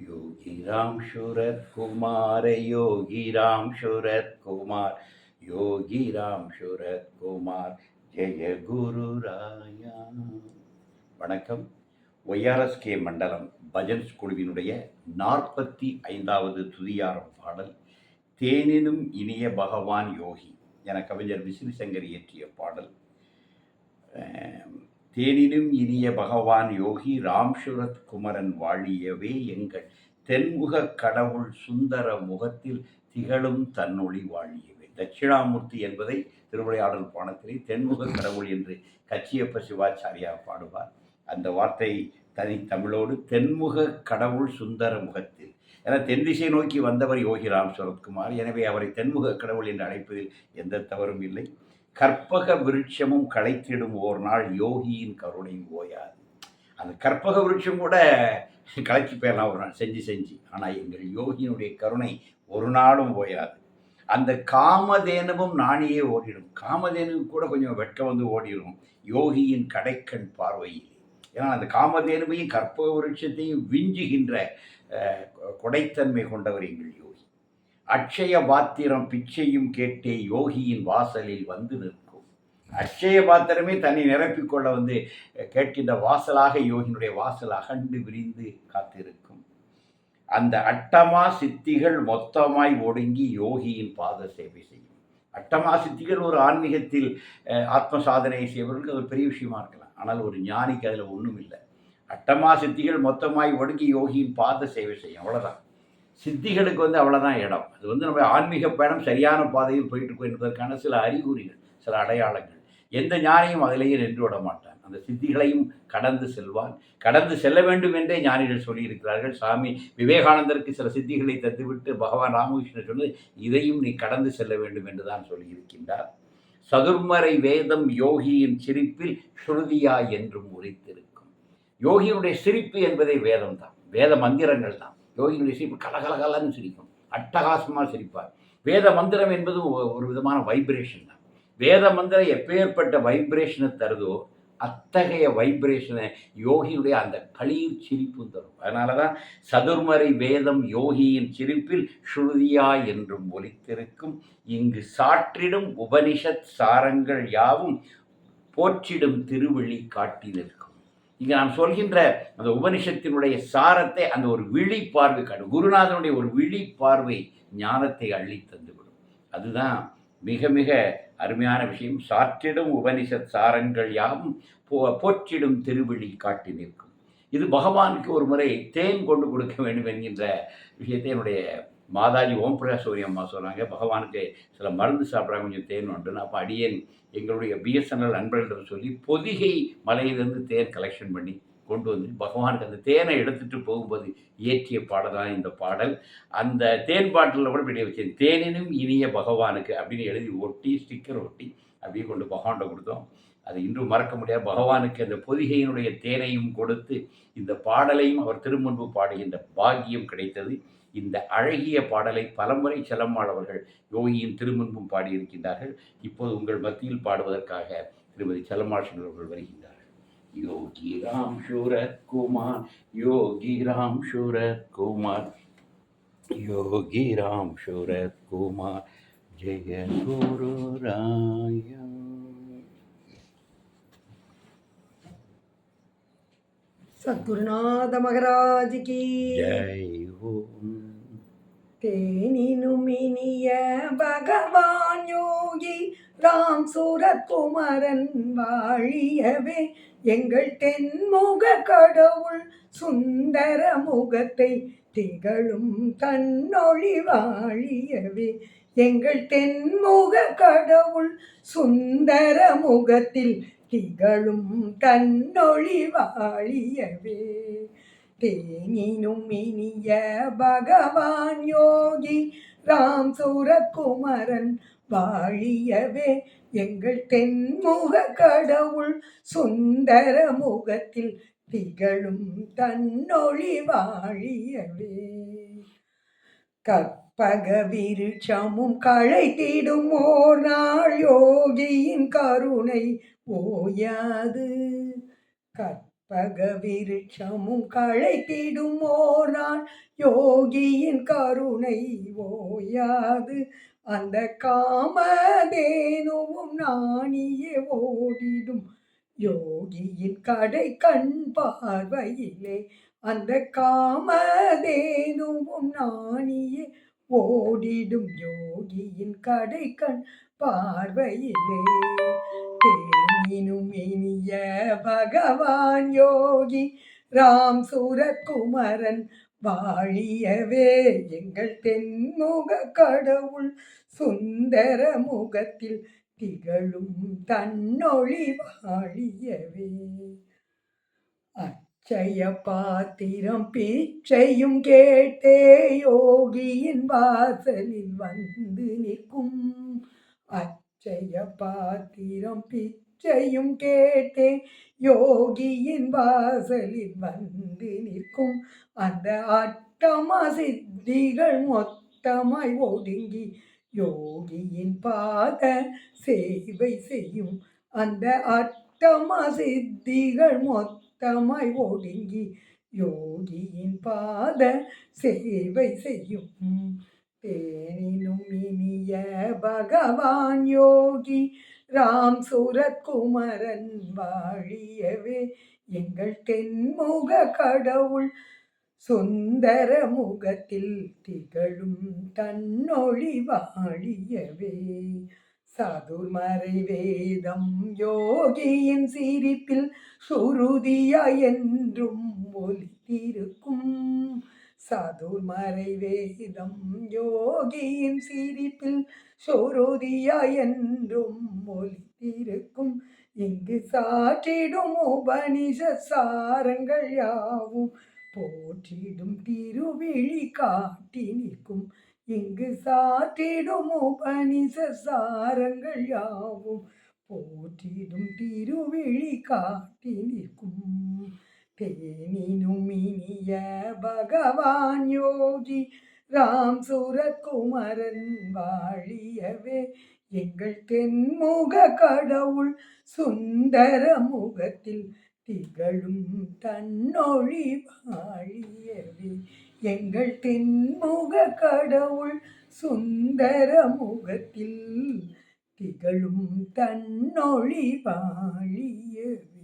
योगी राम शरद कुमार योगी राम शरद कुमार योगी राम शरद कुमाர் ஜெய குருராயா. வணக்கம். ஒய்ஆர்எஸ்கே மண்டலம் பஜன்ஸ் குழுவினுடைய 45வது துதியாரம் பாடல் தேனினும் இனிய பகவான் யோகி என கவிஞர் விசிறி சங்கர் இயற்றிய பாடல். தேனினும் இனிய பகவான் யோகி ராம் சரத் குமரன் வாழியவே எங்கள் தென்முக கடவுள் சுந்தர முகத்தில் திகழும் தன்னொளி வாழியவே. தட்சிணாமூர்த்தி என்பதை திருவிளையாடல் பாடத்திலே தென்முக கடவுள் என்று கச்சியப்ப சிவாச்சாரியார் பாடுவார். அந்த வார்த்தை தனித்தமிழோடு தென்முக கடவுள் சுந்தர முகத்தில். என தென் திசை நோக்கி வந்தவர் யோகி ராம் சரத்குமார். எனவே அவரை தென்முக கடவுள் என்று அழைப்பதில் எந்த தவறும் இல்லை. கற்பக விருட்சமும் களைத்திடும் ஓர் நாள் யோகியின் கருணை ஓயாது. அந்த கற்பக விருட்சம் கூட களைச்சி போயிடலாம் ஒரு நாள் செஞ்சு. ஆனால் எங்கள் யோகியினுடைய கருணை ஒரு நாளும் ஓயாது. அந்த காமதேனுவும் நாணியே ஓடிடும். காமதேனுக்கு கூட கொஞ்சம் வெட்கம் வந்து ஓடிடும் யோகியின் கடைக்கண் பார்வையில். ஏன்னா அந்த காமதேனுவையும் கற்பக விருட்சத்தையும் விஞ்சுகின்ற கொடைத்தன்மை கொண்டவர் எங்கள் யோகி. அட்சய பாத்திரம் பிச்சையும் கேட்டே யோகியின் வாசலில் வந்து நிற்கும். அட்சய பாத்திரமே தன்னை நிரப்பிக்கொள்ள வந்து கேட்கின்ற வாசலாக யோகியினுடைய வாசல் அகண்டு விரிந்து காத்திருக்கும். அந்த அட்டமா சித்திகள் மொத்தமாய் ஒடுங்கி யோகியின் பாத சேவை செய்யும். அட்டமா சித்திகள் ஒரு ஆன்மீகத்தில் ஆத்ம சாதனை செய்வர்களுக்கு அது ஒரு பெரிய விஷயமா இருக்கலாம். ஆனால் ஒரு ஞானிக்கு அதில் ஒன்றும் இல்லை. அட்டமா சித்திகள் மொத்தமாய் ஒடுங்கி யோகியின் பாத சேவை செய்யும், அவ்வளோதான். சித்திகளுக்கு வந்து அவ்வளோதான் இடம். அது வந்து நம்ம ஆன்மீக பயணம் சரியான பாதையில் போயிட்டு இருக்கோம் என்பதற்கான சில அறிகுறிகள், சில அடையாளங்கள். எந்த ஞானியும் அதிலேயே நின்று விட மாட்டான். அந்த சித்திகளையும் கடந்து செல்வான். கடந்து செல்ல வேண்டும் என்றே ஞானிகள் சொல்லியிருக்கிறார்கள். சாமி விவேகானந்தருக்கு சில சித்திகளை தந்துவிட்டு பகவான் ராமகிருஷ்ணன் சொன்னது இதையும் நீ கடந்து செல்ல வேண்டும் என்று தான் சொல்லியிருக்கின்றார். சதுர்மறை வேதம் யோகியின் சிரிப்பில் ஸ்ருதியா என்றும் உரைத்திருக்கும். யோகியினுடைய சிரிப்பு என்பதே வேதம் தான், வேத மந்திரங்கள் தான். யோகியினுடைய சிரிப்பு கலகலகலன்னு சிரிக்கும், அட்டகாசமாக சிரிப்பார். வேத மந்திரம் என்பது ஒரு விதமான வைப்ரேஷன் தான். வேத மந்திரம் எப்பேற்பட்ட வைப்ரேஷனை தருதோ அத்தகைய வைப்ரேஷனை யோகியுடைய அந்த களீர் சிரிப்பும் தரும். அதனால தான் சதுர்மறை வேதம் யோகியின் சிரிப்பில் ஸ்ருதியா என்றும் ஒலித்திருக்கும். இங்கு சாற்றிடும் உபனிஷத் சாரங்கள் யாவும் போற்றிடும் திருவழி காட்டி நிற்கும். இங்கே நாம் சொல்கின்ற அந்த உபனிஷத்தினுடைய சாரத்தை அந்த ஒரு விழி பார்வை காட்டும். குருநாதனுடைய ஒரு விழி பார்வை ஞானத்தை அள்ளி தந்துவிடும். அதுதான் மிக மிக அருமையான விஷயம். சாற்றிடும் உபனிஷத் சாரங்கள் யாவும் போற்றிடும் திருவழி காட்டி நிற்கும். இது பகவானுக்கு ஒரு முறை தேன் கொண்டு கொடுக்க வேண்டும் என்கின்ற விஷயத்தை என்னுடைய மாதாஜி ஓம் பிரகாஷ் அம்மா சொன்னாங்க. பகவானுக்கு சில மருந்து சாப்பிட்றாங்க, கொஞ்சம் தேன் உண்டுன்னு. அப்போ அடியேன் எங்களுடைய பிஎஸ்என்எல் நண்பர்களிடம் சொல்லி பொதிகை மலையிலிருந்து தேன் கலெக்ஷன் பண்ணி கொண்டு வந்து பகவானுக்கு அந்த தேனை எடுத்துகிட்டு போகும்போது இயற்றிய பாடல் தான் இந்த பாடல். அந்த தேன் பாட்டிலில் கூட வெளியே வச்சேன். தேனினும் இனிய பகவானுக்கு அப்படின்னு எழுதி ஒட்டி ஸ்டிக்கர் ஒட்டி அப்படியே கொண்டு பகவான்கிட்ட கொடுத்தோம். அது இன்றும் மறக்க முடியாது. பகவானுக்கு அந்த பொதிகையினுடைய தேனையும் கொடுத்து இந்த பாடலையும் அவர் திருமுன்பு பாடுகின்ற பாக்கியம் கிடைத்தது. இந்த அழகிய பாடலை பலமுறை செல்லம்மாள் அவர்கள் யோகியின் திருமுன்பும் பாடியிருக்கின்றார்கள். இப்போது உங்கள் மத்தியில் பாடுவதற்காக திருமதி செல்லம்மாள் அவர்கள் வருகின்றார்கள். யோகி ராம் சரத் குமார் யோகி ராம் சரத் குமார் யோகி ராம் சரத் குமார் ஜெய குரு ராயா. சத்குருநாத மகராஜ் கி ஜெய். ஓம். தேனினும் இனிய பகவான் யோகி ராம் சரத் குமரன் வாழியவே எங்கள் தென்முக கடவுள் சுந்தர முகத்தை திகழும் தன்னொளி வாழியவே. எங்கள் தென்முக கடவுள் சுந்தர முகத்தில் திகழும் தன்னொளி வாழியவே. தேனினும் இனிய பகவான் யோகி ராம் சரத் குமரன் வாழியவே எங்கள் தென்முக கடவுள் சுந்தர முகத்தில் திகழும் தன்னொளி வாழியவே. கற்பக விருட்சமும் களைத்திடும் ஓர் நாள் யோகியின் கருணை ஓயாது. பகவிருட்சமும் களைத்திடும் ஓரான் யோகியின் கருணை ஓயாது அந்த காமதேனுவும் நாணியே ஓடிடும் யோகியின் கடை கண் பார்வையிலே அந்த காமதேனுவும் நாணியே ஓடிடும் யோகியின் கடை கண் பார்வையிலே தேனினும் இனிய பகவான் யோகி ராம் சூரத்குமரன் வாழியவே எங்கள் தென்முக கடவுள் சுந்தர முகத்தில் திகழும் தன்னொளி வாழியவே. அச்சய பாத்திரம் பிச்சையும் கேட்டே யோகியின் வாசலில் வந்து நிற்கும் அச்சய பாத்திரம் பிச்சையும் கேட்டே யோகியின் வாசலில் வந்து நிற்கும் அந்த அட்டமா சித்திகள் மொத்தமாய் ஒடுங்கி யோகியின் பாத சேவை செய்யும் அந்த அட்டமா சித்திகள் மொத்தமாய் ஒடுங்கி யோகியின் பாத சேவை செய்யும் தேனினும் இனிய பகவான் யோகி ராம் சூரத்குமரன் வாழியவே எங்கள் தென்முக கடவுள் சுந்தர முகத்தில் திகழும் தன்னொளி வாழியவே. சதுர்மறை வேதம் யோகியின் சிரிப்பில் சுருதியாய் என்றும் ஒலித்திருக்கும் சதுர்மறை வேதம் யோகியின் சிரிப்பில் சுருதியாய் என்றும் ஒலித்திருக்கும் இங்கு சாற்றிடும் உபனிஷ சாரங்கள் யாவும் போற்றிடும் திருவிழி காட்டி நிற்கும் இங்கு சாற்றிடும் உபனிஷ சாரங்கள் யாவும் போற்றிடும் திருவிழி காட்டி நிற்கும் தேனினும் இனிய பகவான் யோகி ராம் சூரத்குமரன் வாழியவே எங்கள் தென்முக கடவுள் சுந்தர முகத்தில் திகழும் தன்னொளி வாழியவே எங்கள் தென்முக கடவுள் சுந்தர முகத்தில் திகழும் தன்னொளி வாழியவே.